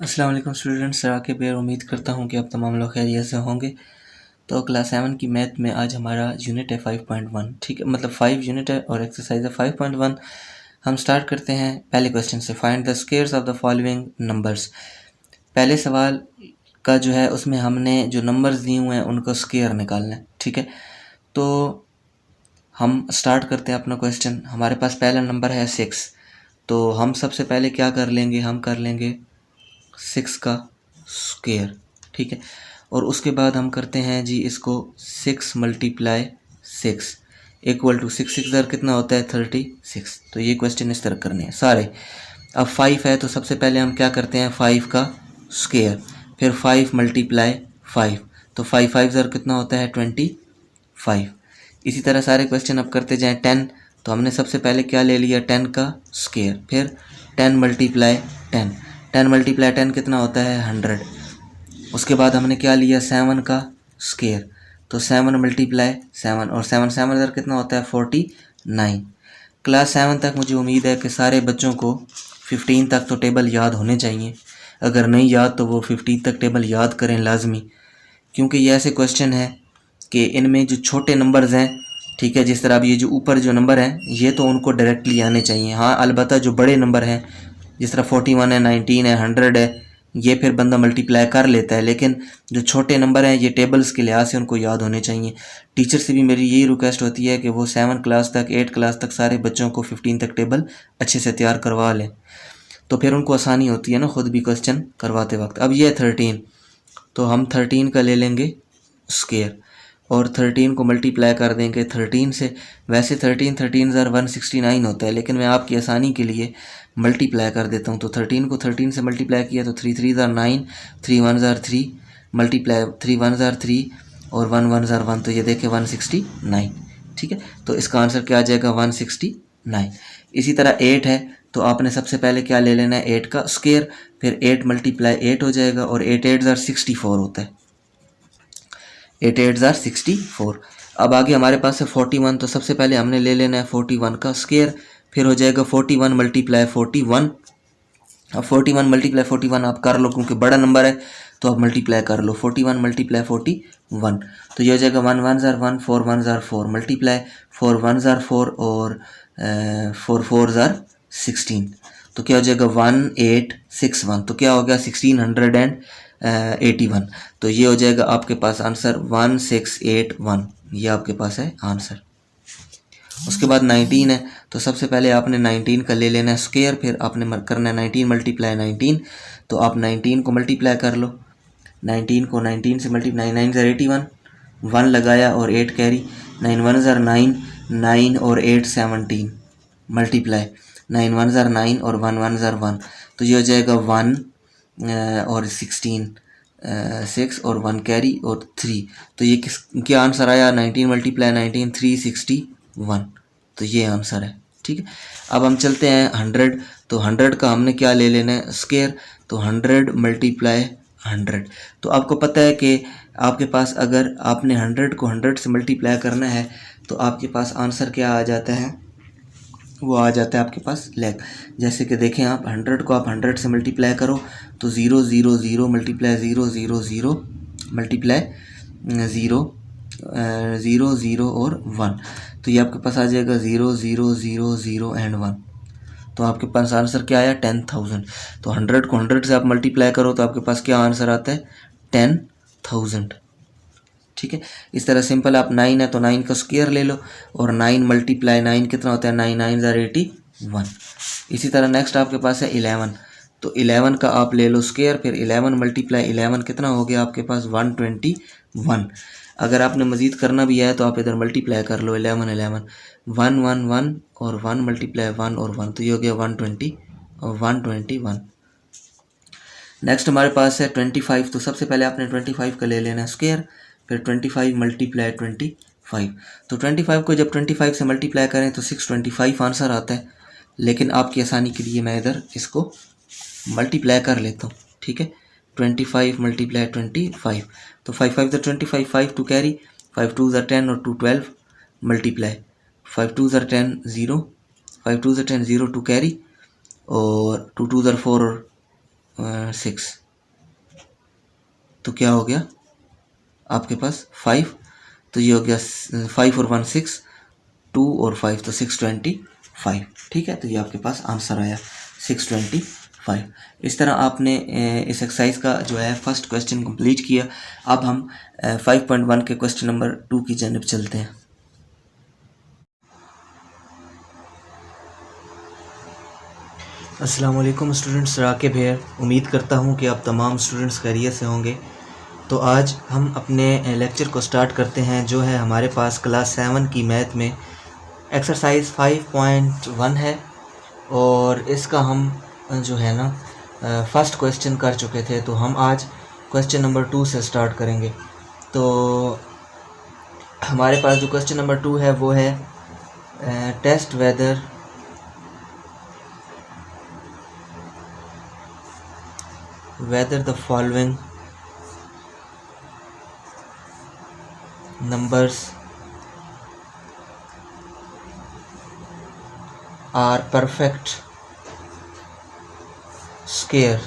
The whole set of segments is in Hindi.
अस्सलाम वालेकुम स्टूडेंट्स, राकिब है। उम्मीद करता हूँ कि आप तमाम लोग खैरियत से होंगे। तो क्लास 7 की मैथ में आज हमारा यूनिट है 5.1। ठीक है, मतलब 5 यूनिट है और एक्सरसाइज है 5.1। हम स्टार्ट करते हैं पहले क्वेश्चन से। Find the squares of the following numbers. पहले सवाल का जो है उसमें हमने जो नंबर्स दिए हुए हैं उनको स्क्वायर निकालना है। ठीक है, तो हम स्टार्ट करते हैं अपना क्वेश्चन। हमारे पास पहला नंबर है 6। तो हम सबसे पहले क्या कर लेंगे, हम कर लेंगे 6 का स्क्वायर। ठीक है, और उसके बाद हम करते हैं जी इसको 6 मल्टीप्लाई 6 इक्वल टू 6 ज़र कितना होता है 36। तो ये क्वेश्चन इस तरह करने हैं सारे। अब 5 है तो सबसे पहले हम क्या करते हैं 5 का स्क्वायर, फिर 5 मल्टीप्लाई 5, तो 5 ज़र कितना होता है 25। इसी तरह सारे क्वेश्चन अब करते जाएं। 10 तो हमने सबसे पहले क्या ले लिया 10 का स्क्वायर, फिर 10 मल्टीप्लाई 10, 10 मल्टीप्लाई 10 कितना होता है 100। उसके बाद हमने क्या लिया 7 का स्क्वायर, तो 7 मल्टीप्लाई 7, और 7 7 इधर कितना होता है 49। क्लास 7 तक मुझे उम्मीद है कि सारे बच्चों को 15 तक तो टेबल याद होने चाहिए। अगर नहीं याद तो वो 15 तक टेबल याद करें लाजमी, क्योंकि ये ऐसे क्वेश्चन है कि इनमें जो छोटे नंबर्स हैं, ठीक है, जिस तरह अब ये जो ऊपर जो नंबर हैं ये तो उनको डायरेक्टली आने चाहिए। हाँ, अलबत्ता जो बड़े नंबर हैं जिस तरह 41 है, 19 है, 100 है, ये फिर बंदा मल्टीप्लाई कर लेता है, लेकिन जो छोटे नंबर हैं ये टेबल्स के लिहाज से उनको याद होने चाहिए। टीचर से भी मेरी यही रिक्वेस्ट होती है कि वो 7 क्लास तक 8 क्लास तक सारे बच्चों को 15 तक टेबल अच्छे से तैयार करवा लें, तो फिर उनको आसानी होती है ना खुद भी क्वेश्चन करवाते वक्त। अब ये 13, तो हम 13 का ले लेंगे स्क्वायर और 13 को मल्टीप्लाई कर देंगे 13 से। वैसे 13 ज़र 169 होता है, लेकिन मैं आपकी आसानी के लिए मल्टीप्लाई कर देता हूँ। तो 13 को 13 से मल्टीप्लाई किया तो 3 3 ज़र 9, 3 1 ज़र 3, मल्टीप्लाई 3 1 ज़र 3 और 1 1 ज़र 1, तो ये देखें 169। ठीक है, तो इसका आंसर क्या आ जाएगा 169। इसी तरह 8 है तो आपने सबसे पहले क्या ले लेना है 8 का स्क्वायर, फिर 8 मल्टीप्लाई 8 हो जाएगा, और 8 8 ज़र 64 होता है, 8 8 ज़र 64। अब आगे हमारे पास है 41, तो सबसे पहले हमने ले लेना है 41 का स्क्वायर, फिर हो जाएगा 41 मल्टीप्लाई 41। अब 41 मल्टीप्लाई 41 आप कर लो, क्योंकि बड़ा नंबर है तो आप मल्टीप्लाई कर लो। 41 मल्टीप्लाई 41, तो ये हो जाएगा 1 1 ज़र 1, 4 1 ज़र 4, मल्टीप्लाई 4 1 ज़र 4 और 4 4 ज़र 16, तो क्या हो जाएगा 1861। तो क्या हो गया 1681। तो ये हो जाएगा आपके पास आंसर 1681, ये आपके पास है आंसर। उसके बाद 19 है तो सबसे पहले आपने 19 का ले लेना है स्क्वायर, फिर आपने करना है 19 मल्टीप्लाई 19, तो आप 19 को मल्टीप्लाई कर लो। 19 को 19 से मल्टीप्लाई 9 9 ज़र 81, 1 लगाया और 8 कैरी, 9 1 ज़र 9, 9 और 8 17, मल्टीप्लाई 9 1 ज़र 9 और 1 1 ज़र 1, तो ये हो जाएगा 1 और 16, 6 और 1 कैरी और 3, तो ये किस क्या आंसर आया 19 मल्टीप्लाई 19 361, तो ये आंसर है। ठीक है, अब हम चलते हैं 100, तो 100 का हमने क्या ले लेना है स्क्वायर, तो 100 मल्टीप्लाई 100। तो आपको पता है कि आपके पास अगर आपने 100 को 100 से मल्टीप्लाई करना है तो आपके पास आंसर क्या आ जाता है, वो आ जाता है आपके पास लैख। जैसे कि देखें आप 100 को आप 100 से मल्टीप्लाई करो तो 0 0 0 मल्टीप्लाई 0 0 0 मल्टीप्लाई 0 0 0 और 1, तो ये आपके पास आ जाएगा 0 0 0 0 एंड 1, तो आपके पास आंसर क्या आया 10,000। तो 100 को 100 से आप मल्टीप्लाई करो तो आपके पास क्या आंसर आता है 10,000। ठीक है, इस तरह सिंपल। आप 9 है तो 9 का स्क्वायर ले लो, और 9 मल्टीप्लाई 9 कितना होता है 9 9 ज़र 81। इसी तरह नेक्स्ट आपके पास है 11, तो 11 का आप ले लो स्क्वायर, फिर 11 मल्टीप्लाई 11 कितना हो गया आपके पास 121। अगर आपने मज़ीद करना भी है तो आप इधर मल्टीप्लाई कर लो 11 11, 1 1 1 और 1 मल्टीप्लाई 1 और 1, तो ये हो गया 120 और 121। नेक्स्ट हमारे पास है 25, तो सबसे पहले आपने 25 का ले लेना है स्क्वायर, फिर 25 मल्टीप्लाई 25, तो 25 को जब 25 से मल्टीप्लाई करें तो 625 आंसर आता है, लेकिन आपकी आसानी के लिए मैं इधर इसको मल्टीप्लाई कर लेता हूँ। ठीक है, 25 मल्टीप्लाई 25, तो 5 5 ज़र 25, 5 टू कैरी, 5 2 ज़र 10 और 2 12, मल्टीप्लाई 5 2 ज़र 10 0, 5 2 ज़र 10 0 टू कैरी, और 2 2 ज़र 4 और 6, तो क्या हो गया आपके पास 5, तो ये हो गया 5 और 1 6, 2 और 5 तो 625। ठीक है, तो ये आपके पास आंसर आया 625। इस तरह आपने इस एक्सरसाइज का जो है फर्स्ट क्वेश्चन कंप्लीट किया। अब हम 5.1 के क्वेश्चन नंबर 2 की जानिब चलते हैं। अस्सलाम वालेकुम स्टूडेंट्स, राकिब है। उम्मीद करता हूँ कि आप तमाम स्टूडेंट्स खैरियत से होंगे। तो आज हम अपने लेक्चर को स्टार्ट करते हैं, जो है हमारे पास क्लास 7 की मैथ में एक्सरसाइज 5.1 है, और इसका हम जो है ना फर्स्ट क्वेश्चन कर चुके थे, तो हम आज क्वेश्चन नंबर 2 से स्टार्ट करेंगे। तो हमारे पास जो क्वेश्चन नंबर 2 है वो है test whether the following numbers are perfect square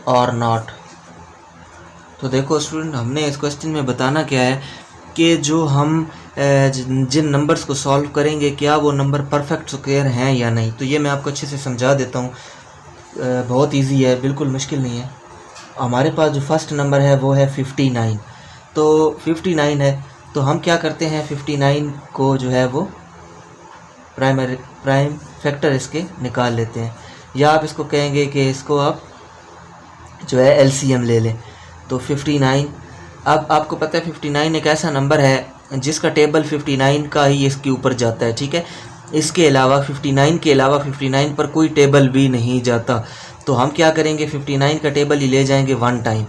or not। तो देखो स्टूडेंट, हमने इस क्वेश्चन में बताना क्या है कि जो हम जिन नंबर्स को सॉल्व करेंगे क्या वो नंबर परफेक्ट स्क्वायर हैं या नहीं। तो ये मैं आपको अच्छे से समझा देता हूँ। बहुत इजी है, बिल्कुल मुश्किल नहीं है। हमारे पास जो फर्स्ट नंबर है वो है 59। तो 59 है, तो हम क्या करते हैं 59 को जो है वो प्राइम फैक्टर इसके निकाल लेते हैं, या आप इसको कहेंगे कि इसको आप जो है एलसीएम ले लें। तो 59, अब आपको पता है 59 एक ऐसा नंबर है जिसका टेबल 59 का ही इसके ऊपर जाता है। ठीक है, इसके अलावा 59 के अलावा 59 पर कोई टेबल भी नहीं जाता। तो हम क्या करेंगे 59 का टेबल ही ले जाएंगे 1 टाइम,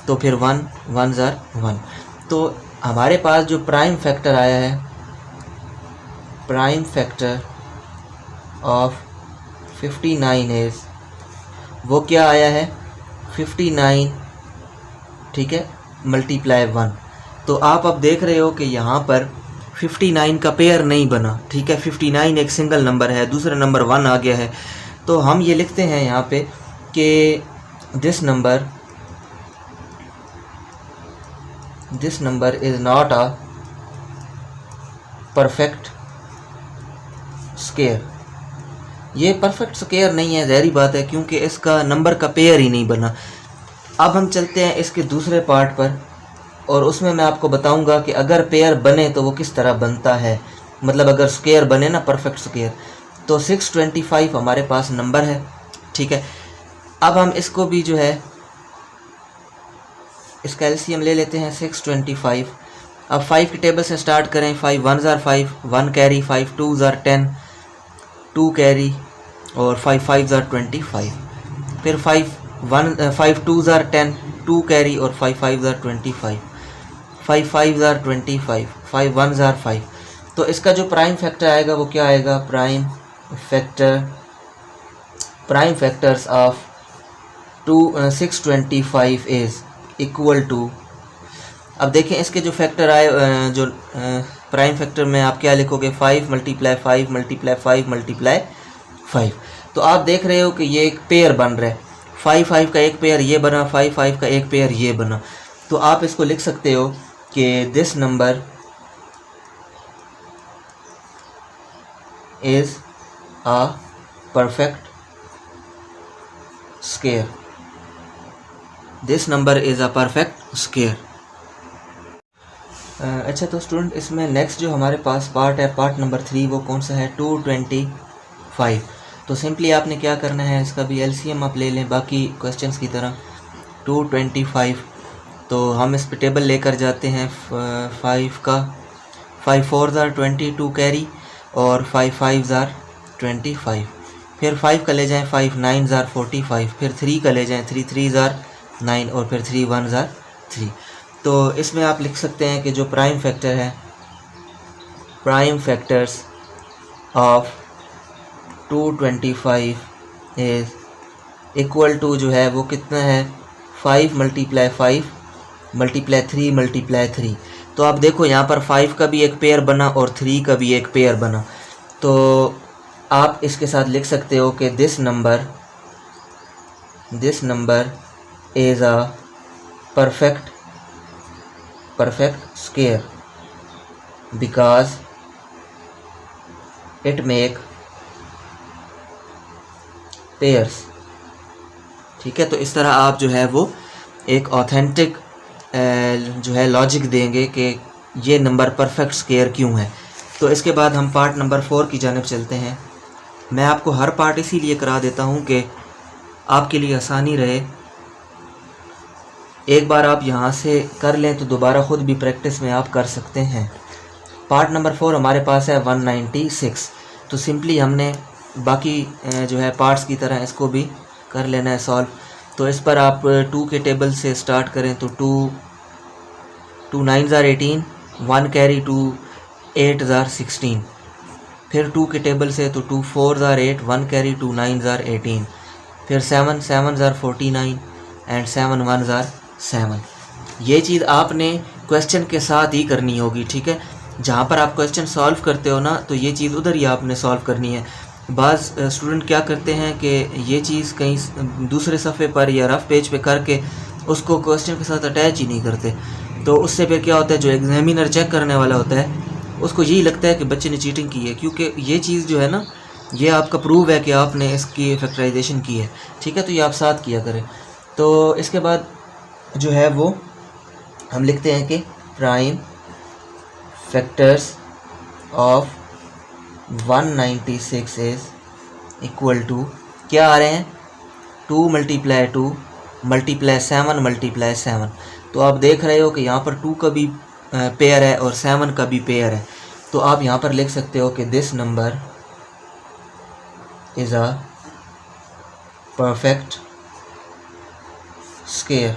तो फिर 1 1 ज़ार 1। तो हमारे पास जो प्राइम फैक्टर आया है, प्राइम फैक्टर ऑफ 59 इज़, वो क्या आया है 59, ठीक है, मल्टीप्लाई 1। तो आप अब देख रहे हो कि यहाँ पर 59 का पेयर नहीं बना। ठीक है, 59 एक सिंगल नंबर है, दूसरा नंबर 1 आ गया है। तो हम ये लिखते हैं यहाँ पे कि this number is not a perfect square. ये परफेक्ट स्क्वायर नहीं है, ज़ाहिर बात है, क्योंकि इसका नंबर का पेयर ही नहीं बना। अब हम चलते हैं इसके दूसरे पार्ट पर, और उसमें मैं आपको बताऊंगा कि अगर पेयर बने तो वो किस तरह बनता है, मतलब अगर स्क्वायर बने ना, परफेक्ट स्क्वायर। तो 625 हमारे पास नंबर है। ठीक है, अब हम इसको भी जो है इसका एलसीएम ले लेते हैं 625। अब 5 के टेबल से स्टार्ट करें। 5 1 ज़ार 5, 1 कैरी, 5 2 ज़ार 10, 2 कैरी, और 5 5 ज़ार 25। फिर 5 2 ज़ार 10, 2 कैरी, और 5 5 ज़ार 25, 5 5 ज़ार 25, 5 1 ज़ार 5। तो इसका जो प्राइम फैक्टर आएगा वो क्या आएगा, prime factors of 625 is equal to. अब देखें इसके जो फैक्टर आए, जो प्राइम फैक्टर में आप क्या लिखोगे, 5 मल्टीप्लाई 5 मल्टीप्लाई 5 मल्टीप्लाई 5। तो आप देख रहे हो कि ये एक पेयर बन रहा है। 5 5 का एक पेयर ये बना, 5 5 का एक पेयर ये बना। तो आप इसको लिख सकते हो कि this number is a perfect square. This number is a perfect square. अच्छा, तो स्टूडेंट इसमें नेक्स्ट जो हमारे पास पार्ट है, पार्ट नंबर 3, वो कौन सा है, 225। तो सिंपली आपने क्या करना है, इसका भी एलसीएम आप ले लें बाकी क्वेश्चंस की तरह। 225, तो हम इस पे टेबल लेकर जाते हैं 5 का। 5 4 ज़ार 20, 2 कैरी, और 5 5 ज़ार 25। फिर 5 का ले जाएं 5 9 ज़ार 45, फिर 3 का ले जाएं 3 3 ज़ार 9, और फिर 3 1 ज़ार 3। तो इसमें आप लिख सकते हैं कि जो प्राइम फैक्टर है, prime factors of 225 is equal to, जो है वो कितना है, 5 मल्टीप्लाई 5 मल्टीप्लाई 3 मल्टीप्लाई 3। तो आप देखो यहाँ पर 5 का भी एक पेयर बना और 3 का भी एक पेयर बना। तो आप इसके साथ लिख सकते हो कि this number this number is a perfect square because it make pairs. ठीक है, तो इस तरह आप जो है वो एक ऑथेंटिक जो है लॉजिक देंगे कि ये नंबर परफेक्ट स्क्वायर क्यों है। तो इसके बाद हम पार्ट नंबर 4 की जानिब चलते हैं। मैं आपको हर पार्ट इसीलिए करा देता हूँ कि आपके लिए आसानी रहे। एक बार आप यहाँ से कर लें तो दोबारा ख़ुद भी प्रैक्टिस में आप कर सकते हैं। पार्ट नंबर 4 हमारे पास है 196। तो सिंपली हमने बाकी जो है पार्ट्स की तरह इसको भी कर लेना है सॉल्व। तो इस पर आप 2 के टेबल से स्टार्ट करें तो 2 9s are 18, 1 carry 2 8s are 16। फिर 2 के टेबल से तो 2 4s are 8, 1 carry 2 9s are 18। फिर 7 7s are 49 and 7 1s are 7। ये चीज़ आपने क्वेश्चन के साथ ही करनी होगी। ठीक है, जहाँ पर आप क्वेश्चन सॉल्व करते हो ना तो ये चीज़ उधर ही आपने सॉल्व करनी है। बाज़ स्टूडेंट क्या करते हैं कि ये चीज़ कहीं दूसरे सफ़े पर या रफ पेज पे करके उसको क्वेश्चन के साथ अटैच ही नहीं करते। तो उससे फिर क्या होता है, जो एग्जामिनर चेक करने वाला होता है उसको यही लगता है कि बच्चे ने चीटिंग की है, क्योंकि ये चीज़ जो है ना ये आपका प्रूव है कि आपने इसकी फैक्टराइजेशन की है। ठीक है, तो ये आप साथ किया करें। तो इसके बाद जो है वो हम लिखते हैं कि prime factors of 196 is equal to क्या आ रहे हैं, 2 × 2 × 7 × 7। तो आप देख रहे हो कि यहाँ पर 2 का भी पेयर है और 7 का भी पेयर है। तो आप यहाँ पर लिख सकते हो कि this number is a perfect square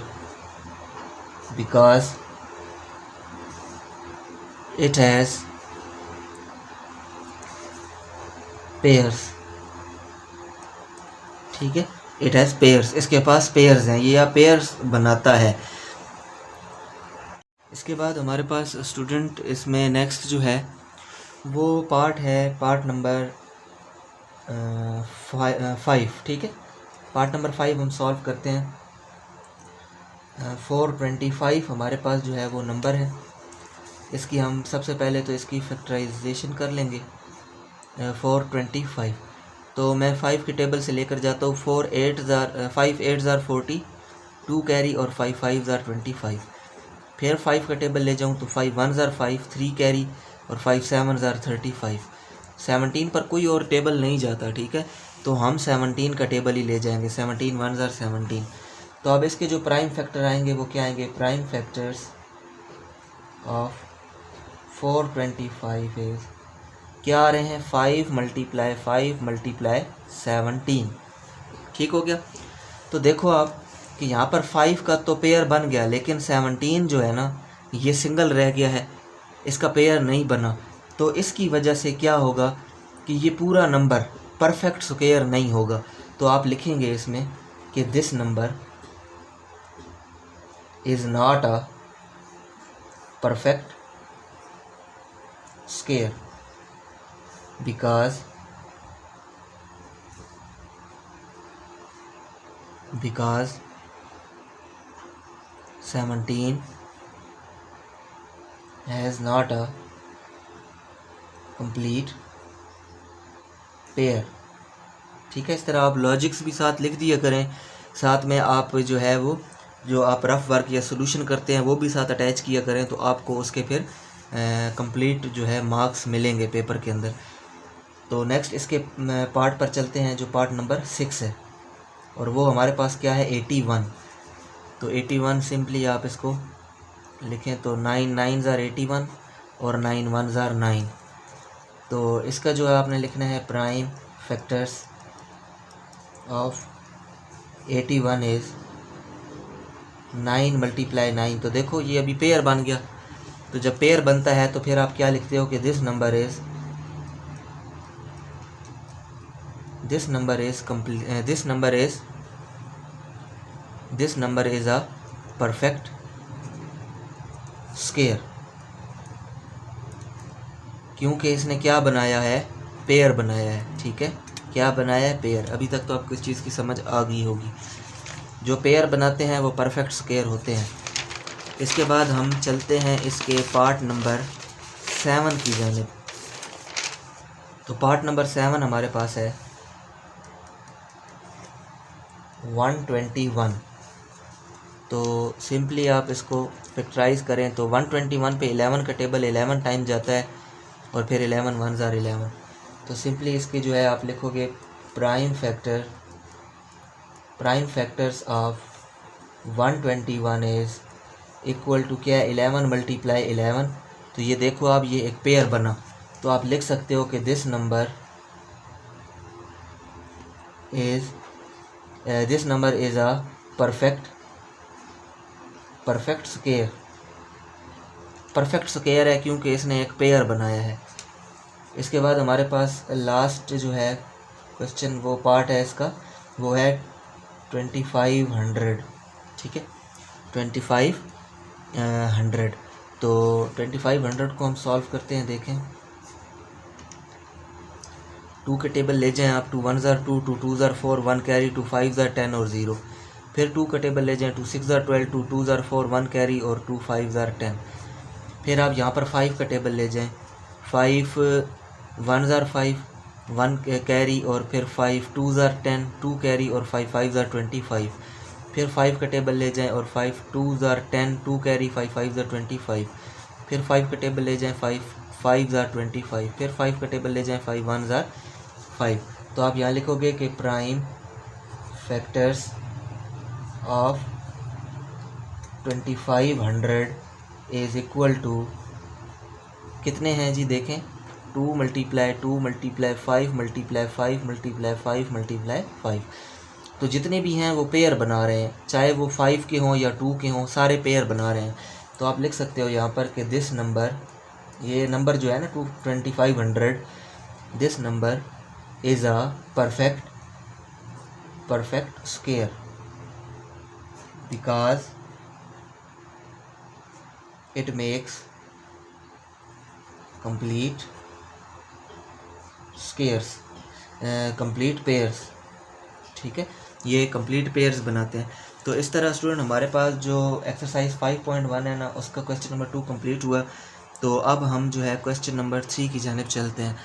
because it has pairs. ठीक है, इट हैज़ पेयर्स, इसके पास पेयर्स हैं, ये या पेयर्स बनाता है। इसके बाद हमारे पास स्टूडेंट इसमें नेक्स्ट जो है वो पार्ट है पार्ट नंबर 5। ठीक है, पार्ट नंबर 5 हम सॉल्व करते हैं। 425 हमारे पास जो है वो नंबर है। इसकी हम सबसे पहले तो इसकी फैक्टराइजेशन कर लेंगे। 425 तो मैं 5 के टेबल से लेकर जाता हूँ। 5 8s are 40, 2 कैरी और 5 5s are 25। फिर 5 का टेबल ले जाऊँ तो 5 1s are 5, 3 कैरी और 5 7s are 35। 17 पर कोई और टेबल नहीं जाता। ठीक है, तो हम 17 का टेबल ही ले जाएंगे। 17 1s are 17। तो अब इसके जो प्राइम फैक्टर आएंगे वो क्या आएंगे, प्राइम फैक्टर्स ऑफ 425 इज़ क्या आ रहे हैं, 5 × 5 × 17। ठीक हो गया। तो देखो आप कि यहाँ पर 5 का तो पेयर बन गया, लेकिन 17 जो है ना ये सिंगल रह गया है, इसका पेयर नहीं बना। तो इसकी वजह से क्या होगा कि ये पूरा नंबर परफेक्ट स्क्वायर नहीं होगा। तो आप लिखेंगे इसमें कि this number is not a perfect square because because 17 has not a complete pair। ठीक है, इस तरह आप लॉजिक्स भी साथ लिख दिया करें, साथ में आप जो है वो जो आप रफ वर्क या सोल्यूशन करते हैं वो भी साथ अटैच किया करें, तो आपको उसके फिर कंप्लीट जो है मार्क्स मिलेंगे पेपर के अंदर। तो नेक्स्ट इसके पार्ट पर चलते हैं जो पार्ट नंबर 6 है, और वो हमारे पास क्या है 81। तो 81 सिंपली आप इसको लिखें तो 9 9s are 81 और 9 1s are 9। तो इसका जो है आपने लिखना है प्राइम फैक्टर्स ऑफ 81 इज़ 9 × 9। तो देखो ये अभी पेयर बन गया। तो जब पेयर बनता है तो फिर आप क्या लिखते हो कि this number is a perfect square, क्योंकि इसने क्या बनाया है, पेयर बनाया है। ठीक है, क्या बनाया है, पेयर। अभी तक तो आपको इस चीज़ की समझ आ गई होगी। जो पेयर बनाते हैं वो परफेक्ट स्क्वायर होते हैं। इसके बाद हम चलते हैं इसके पार्ट नंबर 7 की जानिब। तो पार्ट नंबर 7 हमारे पास है 121। तो सिंपली आप इसको फैक्टराइज करें तो 121 पे 11 का टेबल 11 टाइम जाता है और फिर 11 1s are 11। तो सिंपली इसके जो है आप लिखोगे prime factors of 121 is equal to क्या है 11 मल्टीप्लाई 11। तो ये देखो आप ये एक पेयर बना, तो आप लिख सकते हो कि this number is a perfect square है क्योंकि इसने एक पेयर बनाया है। इसके बाद हमारे पास लास्ट जो है क्वेश्चन वो पार्ट है इसका, वो है 2500। ठीक है, 2500। तो 2500 को हम सॉल्व करते हैं। देखें 2 के टेबल ले जाएं आप, 2 1s are 2, 2 2s are 4, 1 carry, 2 5s are 10 और 0। फिर 2 का टेबल ले जाएं, 2 6s are 12, 2 2s are 4, 1 carry और 2 5s are 10। फिर आप यहाँ पर 5 का टेबल ले जाएं, 5 1s are 5, 1 कैरी और फिर 5 2s are 10, 2 कैरी और 5 5s are 25। फिर 5 का टेबल ले जाएं और 5 2s are 10, 2 carry, 5 5s are 25। फिर 5 का टेबल ले जाएं, 5 5s are 25। फिर 5 का टेबल ले जाएं, 5 1s are 5। तो आप यहाँ लिखोगे कि prime factors of 2500 is equal to कितने हैं जी? देखें 2 multiply 2 multiply 5 multiply 5 multiply 5 multiply 5। तो जितने भी हैं वो पेयर बना रहे हैं, चाहे वो 5 के हों या 2 के हों, सारे पेयर बना रहे हैं। तो आप लिख सकते हो यहाँ पर कि दिस नंबर, ये नंबर जो है ना 2500, this number is a perfect square because it makes complete pairs. ठीक है, ये कंप्लीट पेयर्स बनाते हैं। तो इस तरह स्टूडेंट हमारे पास जो एक्सरसाइज 5.1 है ना, उसका क्वेश्चन नंबर 2 कंप्लीट हुआ। तो अब हम जो है क्वेश्चन नंबर 3 की जानिब चलते हैं।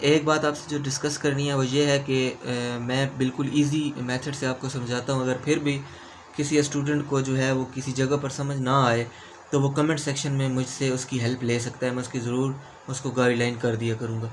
एक बात आपसे जो डिस्कस करनी है वो ये है कि मैं बिल्कुल इजी मेथड से आपको समझाता हूँ। अगर फिर भी किसी स्टूडेंट को जो है वो किसी जगह पर समझ ना आए तो वो कमेंट सेक्शन में मुझसे उसकी हेल्प ले सकता है, मैं उसकी ज़रूर उसको गाइडलाइन कर दिया करूँगा।